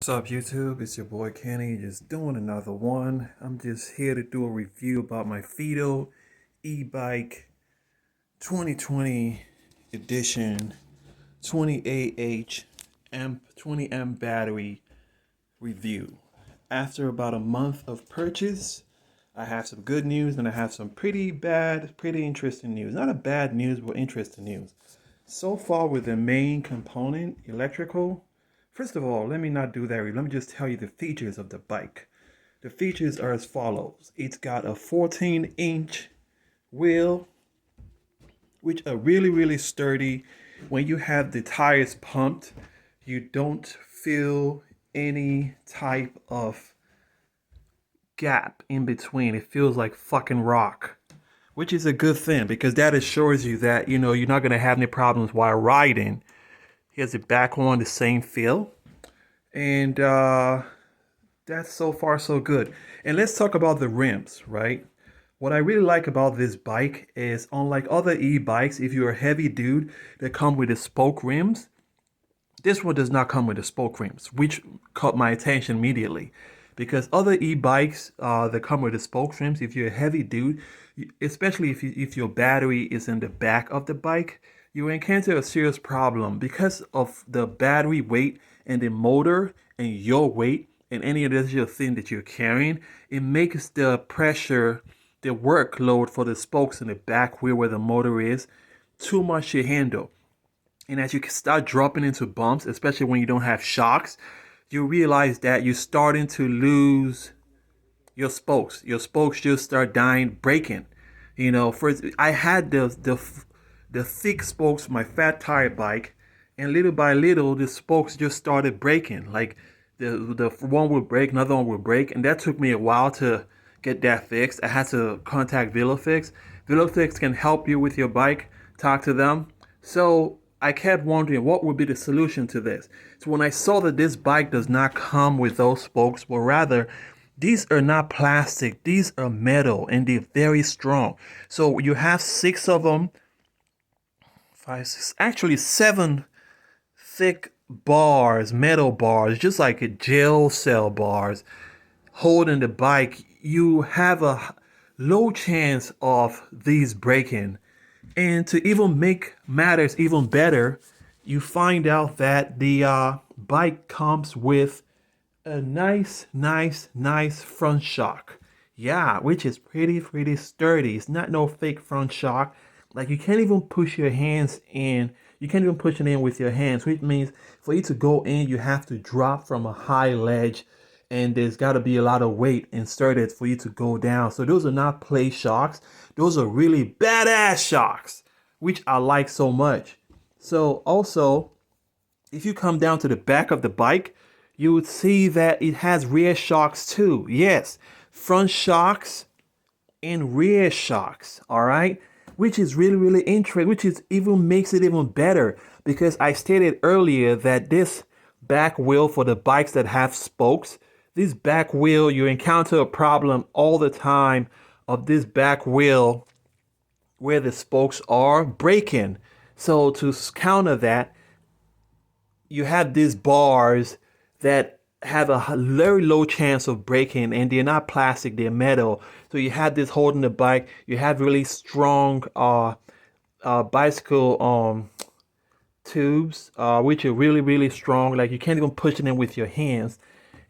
What's up, YouTube? It's your boy Kenny, just doing another one. I'm just here to do a review about my Fiido e-bike 2020 edition 28H amp 20 amp battery review. After about a month of purchase, I have some good news and I have some pretty interesting news. Not a bad news, but interesting news. So far with the main component, electrical. First of all, let me not do that. Let me just tell you the features of the bike. The features are as follows. It's got a 14-inch wheel, which are really sturdy. When you have the tires pumped, you don't feel any type of gap in between. It feels like fucking rock, which is a good thing because that assures you that, you're not going to have any problems while riding. Here's the back on, the same feel. And that's so far so good. And let's talk about the rims, right? What I really like about this bike is, unlike other e-bikes, if you're a heavy dude that come with the spoke rims, this one does not come with the spoke rims, which caught my attention immediately. Because other e-bikes that come with the spoke rims, if you're a heavy dude, especially if your battery is in the back of the bike, you encounter a serious problem because of the battery weight and the motor and your weight and any other thing that you're carrying. It makes the pressure, the workload for the spokes in the back wheel where the motor is, too much to handle. And as you start dropping into bumps, especially when you don't have shocks, you realize that you're starting to lose your spokes. Your spokes just start dying, breaking. First I had the thick spokes for my fat tire bike, and little by little the spokes just started breaking. Like the one would break, another one would break, and that took me a while to get that fixed. I had to contact Velofix. Velofix can help you with your bike. Talk to them. So I kept wondering what would be the solution to this. So when I saw that this bike does not come with those spokes, but rather these are not plastic, these are metal, and they're very strong. So you have 6 of them, 5, 6, actually 7 thick bars, metal bars, just like a jail cell bars, holding the bike. You have a low chance of these breaking. And to even make matters even better, you find out that the bike comes with a nice front shock. Yeah, which is pretty sturdy. It's not no fake front shock. Like, you can't even push your hands in. You can't even push it in with your hands, which means for you to go in, you have to drop from a high ledge, and there's got to be a lot of weight inserted for you to go down. So those are not play shocks. Those are really badass shocks, which I like so much. So also, if you come down to the back of the bike, you would see that it has rear shocks too. Yes, front shocks and rear shocks, all right? Which is really interesting, which is even makes it even better, because I stated earlier that this back wheel for the bikes that have spokes, this back wheel, you encounter a problem all the time of this back wheel where the spokes are breaking. So to counter that, you have these bars that have a very low chance of breaking, and they're not plastic, they're metal. So you have this holding the bike. You have really strong bicycle tubes, which are really strong. Like, you can't even push it in with your hands.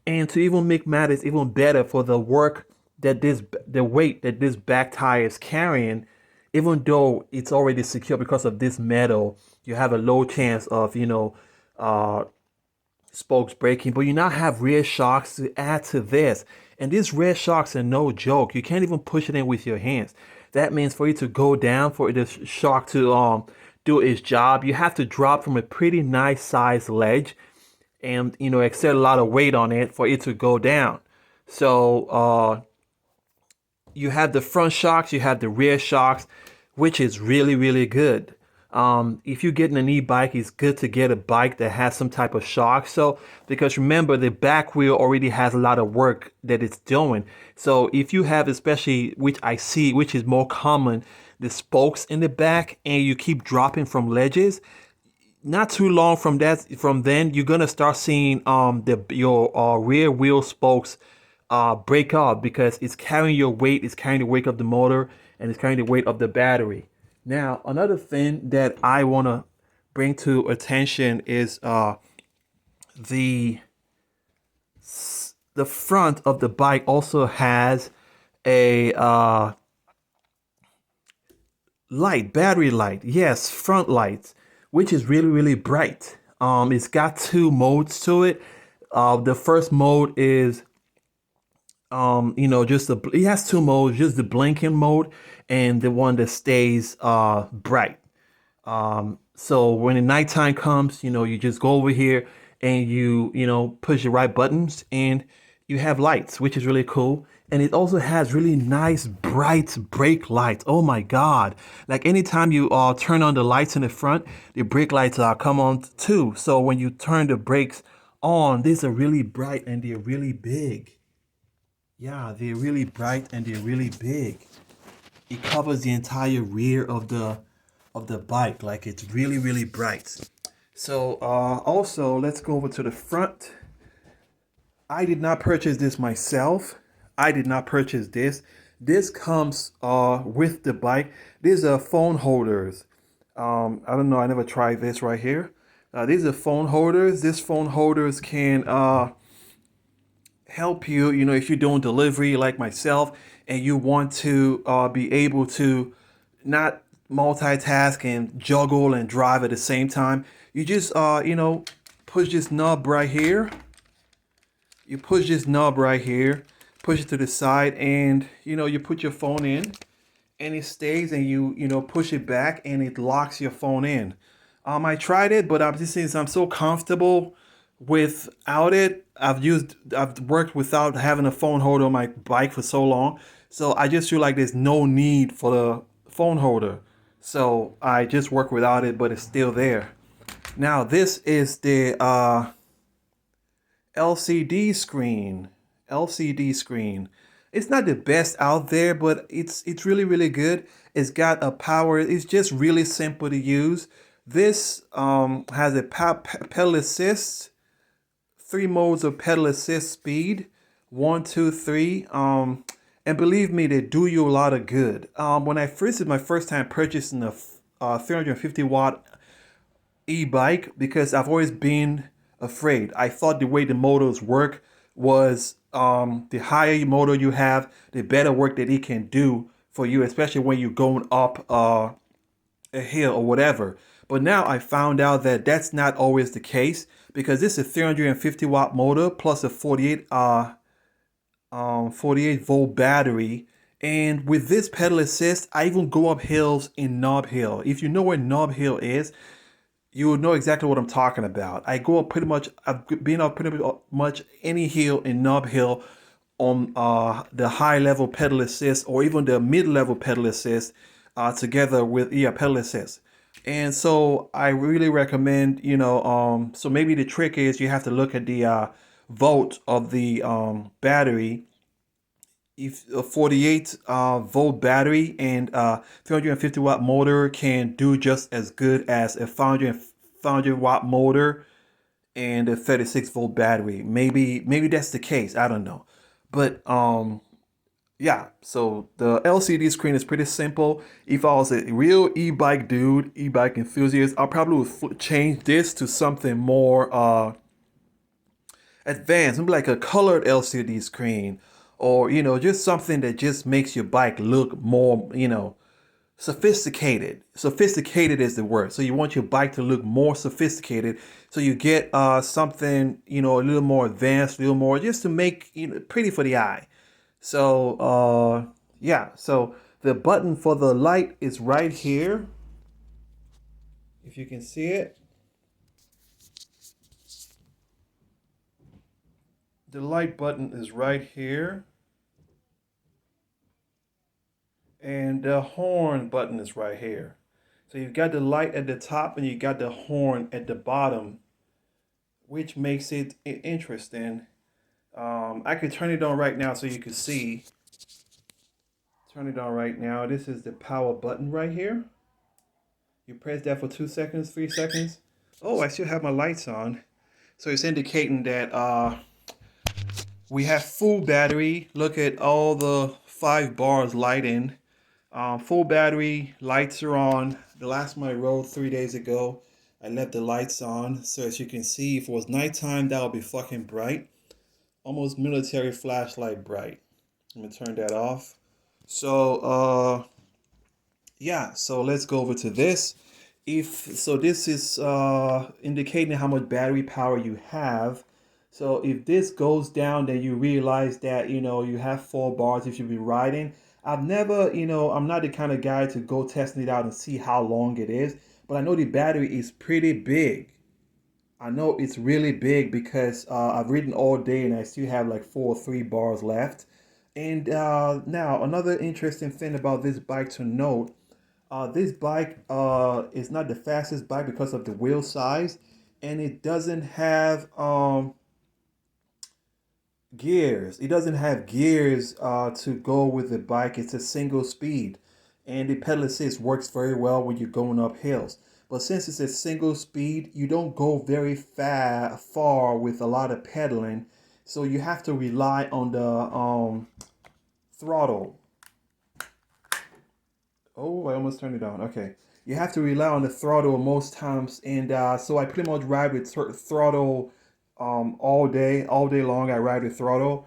And to even make matters even better, for the work that the weight that this back tire is carrying, even though it's already secure because of this metal, you have a low chance of spokes breaking. But you now have rear shocks to add to this, and these rear shocks are no joke. You can't even push it in with your hands. That means for you to go down, for the shock to do its job, you have to drop from a pretty nice size ledge, and exert a lot of weight on it for it to go down. So you have the front shocks, you have the rear shocks, which is really good. If you're getting an e-bike, it's good to get a bike that has some type of shock. So, because remember, the back wheel already has a lot of work that it's doing. So if you have, especially, which I see, which is more common, the spokes in the back, and you keep dropping from ledges, not too long from then you're gonna start seeing your rear wheel spokes break off because it's carrying your weight, it's carrying the weight of the motor, and it's carrying the weight of the battery. Now, another thing that I wanna bring to attention is the the front of the bike also has a light, battery light. Yes, front lights, which is really, really bright. It's got two modes to it. The first mode is, just it has two modes, just the blinking mode and the one that stays bright. So when the nighttime comes, you just go over here and you push the right buttons and you have lights, which is really cool. And it also has really nice bright brake lights. Oh my God. Like anytime you turn on the lights in the front, the brake lights come on too. So when you turn the brakes on, these are really bright and they're really big. Yeah, they're really bright and they're really big. It covers the entire rear of the bike. Like it's really, really bright. So also let's go over to the front. I did not purchase this myself. I did not purchase this. This comes with the bike. These are phone holders. I don't know. I never tried this right here. These are phone holders. These phone holders can help you, if you're doing delivery like myself and you want to be able to not multitask and juggle and drive at the same time. You just, push this knob right here. You push this knob right here, push it to the side, and, you put your phone in and it stays, and you push it back and it locks your phone in. I tried it, but I'm just saying I'm so comfortable without it. I've worked without having a phone holder on my bike for so long, so I just feel like there's no need for the phone holder. So I just work without it, but it's still there. Now this is the LCD screen. LCD screen. It's not the best out there, but it's really, really good. It's got a power. It's just really simple to use. This has a pedal assist, three modes of pedal assist speed, 1, 2, 3. And believe me, they do you a lot of good. When this is my first time purchasing a 350-watt e-bike, because I've always been afraid. I thought the way the motors work was the higher motor you have, the better work that it can do for you, especially when you're going up a hill or whatever. But now I found out that that's not always the case, because this is a 350-watt motor plus a 48-volt battery. And with this pedal assist, I even go up hills in Knob Hill. If you know where Knob Hill is, you will know exactly what I'm talking about. I've been up pretty much any hill in Knob Hill on the high level pedal assist or even the mid level pedal assist together with pedal assist. And so I really recommend, so maybe the trick is you have to look at the volt of the battery. If a 48 volt battery and 350-watt motor can do just as good as a 500-watt motor and a 36-volt battery. Maybe that's the case. I don't know. But yeah, so the LCD screen is pretty simple. If I was a real e-bike dude, e-bike enthusiast, I probably would change this to something more advanced, maybe like a colored LCD screen, or just something that just makes your bike look more, sophisticated. Sophisticated is the word. So you want your bike to look more sophisticated. So you get something, a little more advanced, a little more, just to make pretty for the eye. So yeah, so the button for the light is right here. If you can see it. The light button is right here. And the horn button is right here. So you've got the light at the top and you got the horn at the bottom, which makes it interesting. I could turn it on right now so you can see. Turn it on right now. This is the power button right here. You press that for 2 seconds, 3 seconds. Oh, I still have my lights on. So it's indicating that we have full battery. Look at all the 5 bars lighting. Full battery, lights are on. The last one I rode 3 days ago, I left the lights on. So as you can see, if it was nighttime, that would be fucking bright. Almost military flashlight bright. I'm gonna turn that off. So yeah, so let's go over to this. If so, this is indicating how much battery power you have. So if this goes down, then you realize that you have 4 bars if you be riding. I've never, I'm not the kind of guy to go testing it out and see how long it is, but I know the battery is pretty big. I know it's really big because I've ridden all day and I still have like 4 or 3 bars left. And now another interesting thing about this bike to note, this bike is not the fastest bike because of the wheel size, and it doesn't have gears. It doesn't have gears to go with the bike. It's a single speed, and the pedal assist works very well when you're going up hills. But since it's a single speed, you don't go very far with a lot of pedaling, so you have to rely on the throttle. Oh, I almost turned it on. Okay. You have to rely on the throttle most times, and so I pretty much ride with throttle all day long. I ride with throttle.